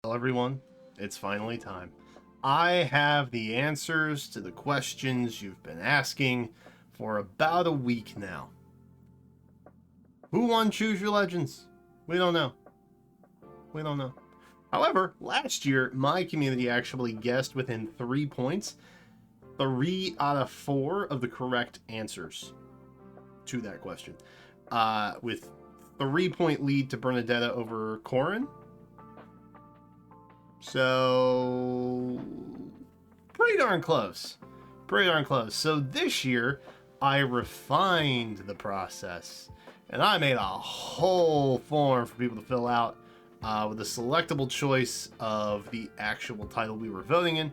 Well, everyone, it's finally time. I have the answers to the questions you've been asking for about a week now. Who won Choose Your Legends? We don't know. We don't know. However, last year, my community actually guessed within 3 points 3 out of 4 of the correct answers to that question. With 3-point lead to Bernadetta over Corin. So, pretty darn close. Pretty darn close. So this year, I refined the process. And I made a whole form for people to fill out with a selectable choice of the actual title we were voting in.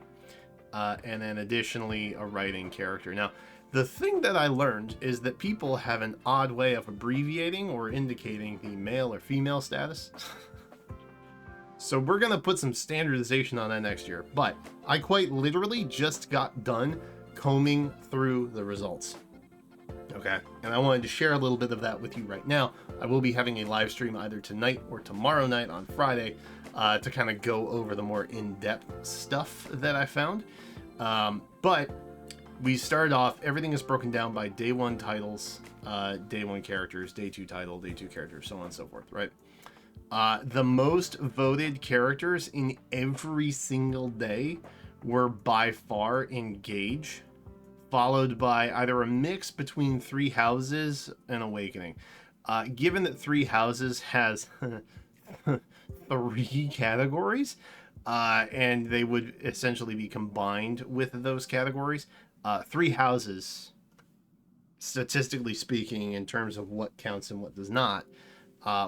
And then additionally, a writing character. Now, the thing that I learned is that people have an odd way of abbreviating or indicating the male or female status. So we're going to put some standardization on that next year. But I quite literally just got done combing through the results. Okay, and I wanted to share a little bit of that with you right now. I will be having a live stream either tonight or tomorrow night on Friday to kind of go over the more in-depth stuff that I found. But we started off, everything is broken down by day 1 titles, day 1 characters, day 2 title, day 2 characters, so on and so forth, right? The most voted characters in every single day were by far Engage, followed by either a mix between Three Houses and Awakening. Given that Three Houses has 3 categories, and they would essentially be combined with those categories, Three Houses, statistically speaking, in terms of what counts and what does not,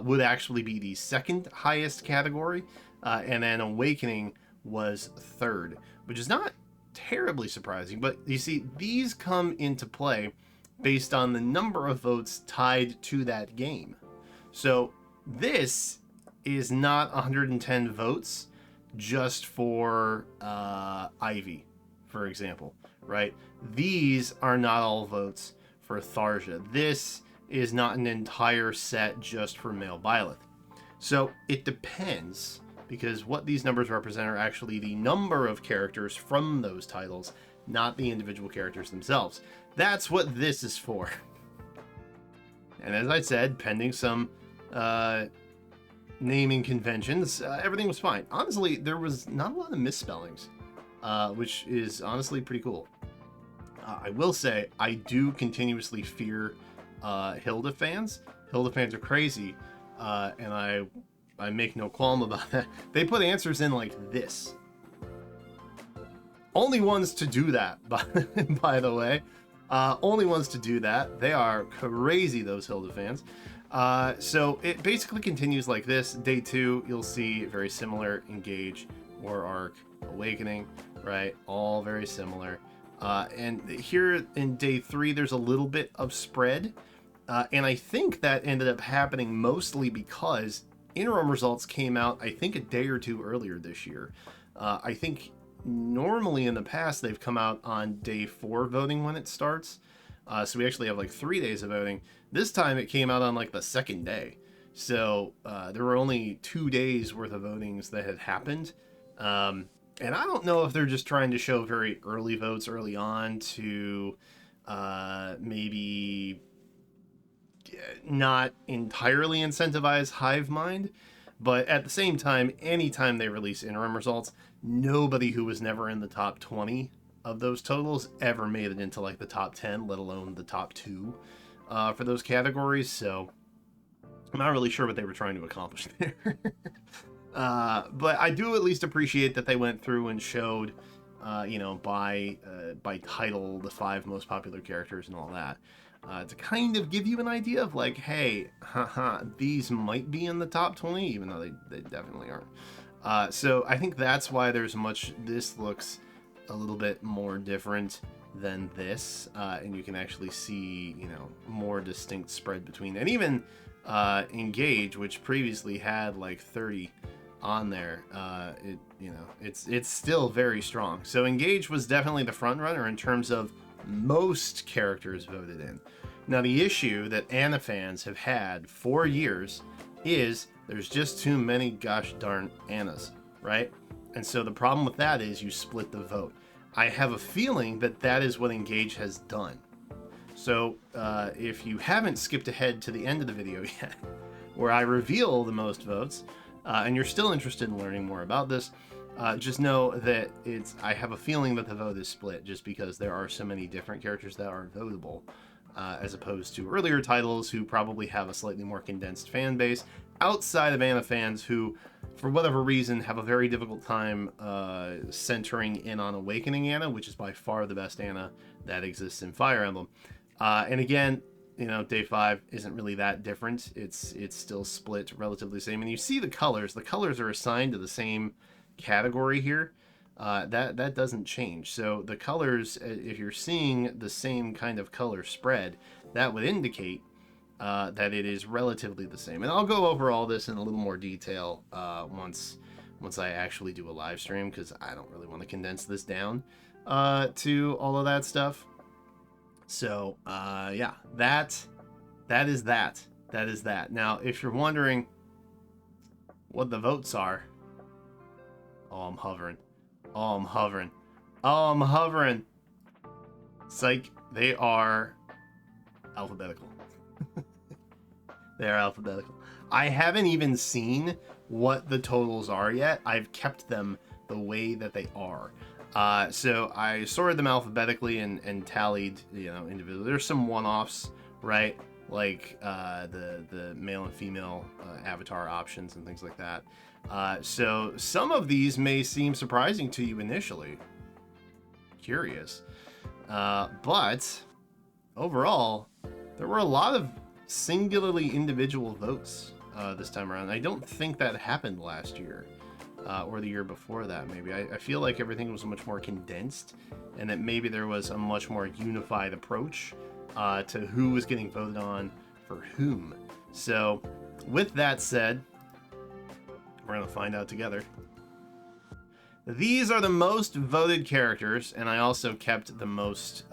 would actually be the second highest category, and then Awakening was third, which is not terribly surprising. But you see, these come into play based on the number of votes tied to that game. So this is not 110 votes just for Ivy, for example, right? These are not all votes for Tharja. This is not an entire set just for male Byleth. So it depends, because what these numbers represent are actually the number of characters from those titles, not the individual characters themselves. That's what this is for. And as I said, pending some naming conventions, everything was fine. Honestly, there was not a lot of misspellings, which is honestly pretty cool. I will say, I do continuously fear Hilda fans. Hilda fans are crazy, and I make no qualm about that. They put answers in like this. Only ones to do that, by the way. Only ones to do that. They are crazy, those Hilda fans. So it basically continues like this. Day 2, you'll see very similar: Engage, War Arc, Awakening, right? All very similar. And here in day 3, there's a little bit of spread. And I think that ended up happening mostly because interim results came out, I think, a day or two earlier this year. I think normally in the past they've come out on day 4 voting when it starts. So we actually have like 3 days of voting. This time it came out on like the second day. So there were only 2 days worth of votings that had happened. And I don't know if they're just trying to show very early votes early on to maybe not entirely incentivize hive mind, but at the same time, anytime they release interim results, nobody who was never in the top 20 of those totals ever made it into like the top 10, let alone the top 2 for those categories. So I'm not really sure what they were trying to accomplish there. But I do at least appreciate that they went through and showed, by title, the 5 most popular characters and all that, to kind of give you an idea of like, hey, these might be in the top 20, even though they definitely aren't. So I think that's why this looks a little bit more different than this, and you can actually see, more distinct spread between, and even Engage, which previously had like 30 on there, it's still very strong. So Engage was definitely the front runner in terms of most characters voted in. Now the issue that Anna fans have had for years is there's just too many gosh darn Annas. right? And so the problem with that is you split the vote. I have a feeling that that is what Engage has done. So if you haven't skipped ahead to the end of the video yet, where I reveal the most votes, and you're still interested in learning more about this, just know that I have a feeling that the vote is split just because there are so many different characters that are votable, as opposed to earlier titles who probably have a slightly more condensed fan base outside of Anna fans who, for whatever reason, have a very difficult time centering in on Awakening Anna, which is by far the best Anna that exists in Fire Emblem. And again, you know, Day 5 isn't really that different. It's still split relatively the same. And you see the colors. The colors are assigned to the same category here. That doesn't change. So the colors, if you're seeing the same kind of color spread, that would indicate that it is relatively the same. And I'll go over all this in a little more detail once I actually do a live stream, because I don't really want to condense this down to all of that stuff. So, yeah, that is that. That is that. Now, if you're wondering what the votes are, oh, I'm hovering. Oh, I'm hovering. Oh, I'm hovering. Psych, they are alphabetical. They are alphabetical. I haven't even seen what the totals are yet. I've kept them the way that they are. So I sorted them alphabetically and tallied, you know, individually. There's some one-offs, right? Like the male and female avatar options and things like that. So some of these may seem surprising to you initially. Curious. But overall, there were a lot of singularly individual votes this time around. I don't think that happened last year. Or the year before that, maybe. I feel like everything was much more condensed, and that maybe there was a much more unified approach to who was getting voted on for whom. So, with that said, we're going to find out together. These are the most voted characters, and I also kept the most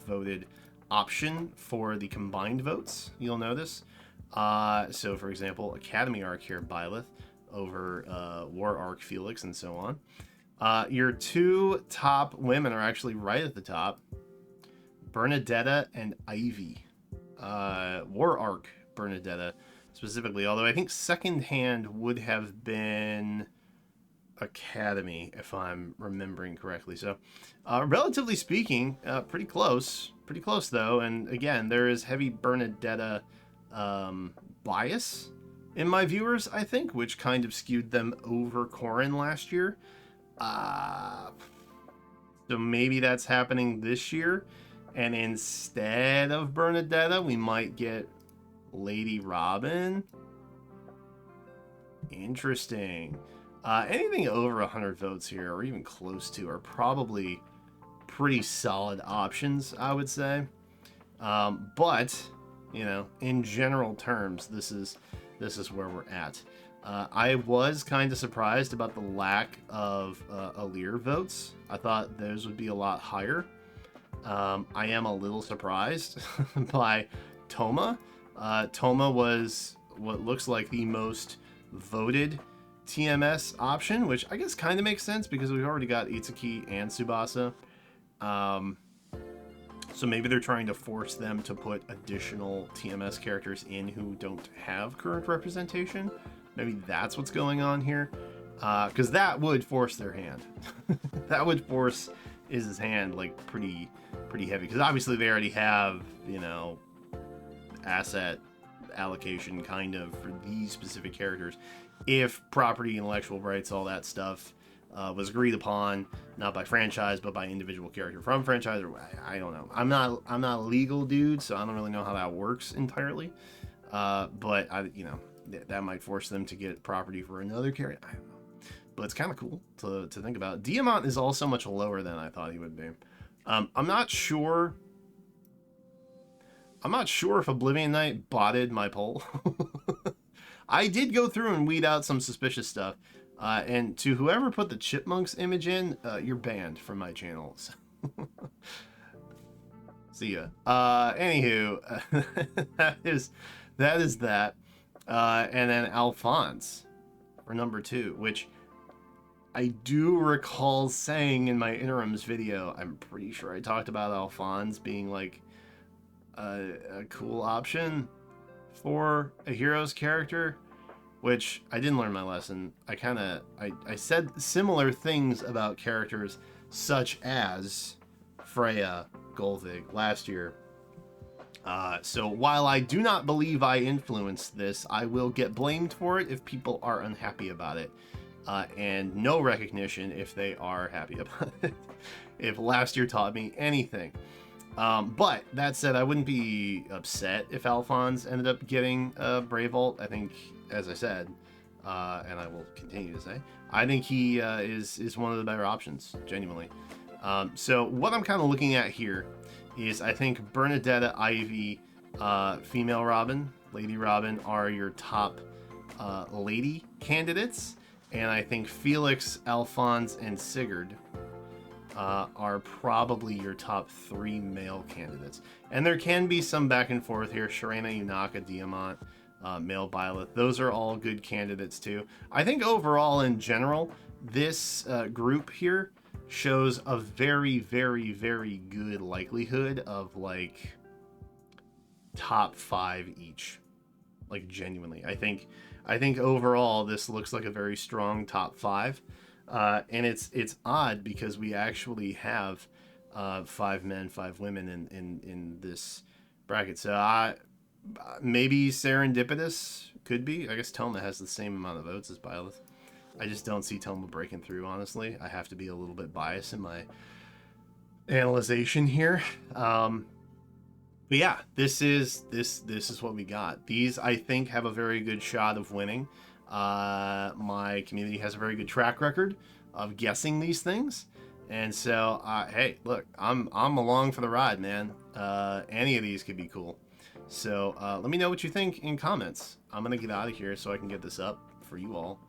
voted option for the combined votes, you'll notice. So, for example, Academy Arc here, Byleth, over War Arc Felix, and so on. Your two top women are actually right at the top. Bernadetta and Ivy. War Arc Bernadetta specifically, although I think second hand would have been Academy, if I'm remembering correctly. So, relatively speaking, pretty close. Pretty close, though. And again, there is heavy Bernadetta bias in my viewers, I think, which kind of skewed them over Corrin last year. So maybe that's happening this year. And instead of Bernadetta, we might get Lady Robin. Interesting. Anything over 100 votes here, or even close to, are probably pretty solid options, I would say. But, you know, in general terms, this is where we're at. I was kind of surprised about the lack of Alir votes. I thought those would be a lot higher. I am a little surprised by Toma. Toma was what looks like the most voted TMS option, which I guess kind of makes sense because we've already got Itsuki and Tsubasa. So maybe they're trying to force them to put additional TMS characters in who don't have current representation. Maybe that's what's going on here. Because that would force their hand. That would force Iz's hand, like, pretty heavy. Because obviously they already have, you know, asset allocation kind of for these specific characters. If property, intellectual rights, all that stuff was agreed upon, not by franchise, but by individual character from franchise, or I don't know. I'm not a legal dude, so I don't really know how that works entirely. But you know, that might force them to get property for another character. I don't know. But it's kind of cool to think about. Diamant is also much lower than I thought he would be. I'm not sure if Oblivion Knight botted my poll. I did go through and weed out some suspicious stuff. And to whoever put the Chipmunks image in, you're banned from my channel. So. See ya. Anywho, that is that. And then Alphonse for number 2, which I do recall saying in my interims video, I'm pretty sure I talked about Alphonse being like a cool option for a hero's character, which I didn't learn my lesson. I said similar things about characters such as Freya Golvig last year. So while I do not believe I influenced this, I will get blamed for it if people are unhappy about it. And no recognition if they are happy about it. If last year taught me anything. But that said, I wouldn't be upset if Alphonse ended up getting Brave Ult. I think, as I said, and I will continue to say, I think he is one of the better options, genuinely. So what I'm kind of looking at here is I think Bernadetta, Ivy, female Robin, Lady Robin are your top lady candidates. And I think Felix, Alphonse, and Sigurd are probably your top 3 male candidates. And there can be some back and forth here. Sharena, Yunaka, Diamant, male Byleth. Those are all good candidates too. I think overall in general, this group here shows a very, very, very good likelihood of like top 5 each. Like genuinely. I think overall this looks like a very strong top 5. And it's odd because we actually have 5 men, 5 women in this bracket. So maybe serendipitous could be. I guess Toma has the same amount of votes as Byleth. I just don't see Toma breaking through, honestly. I have to be a little bit biased in my analyzation here. But yeah, this is what we got. These, I think, have a very good shot of winning. My community has a very good track record of guessing these things, and so hey, look, I'm along for the ride, man. Any of these could be cool. So let me know what you think in comments. I'm gonna get out of here so I can get this up for you all,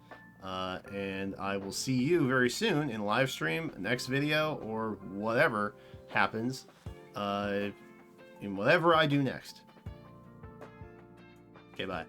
and I will see you very soon in live stream, next video, or whatever happens in whatever I do next. Okay, bye.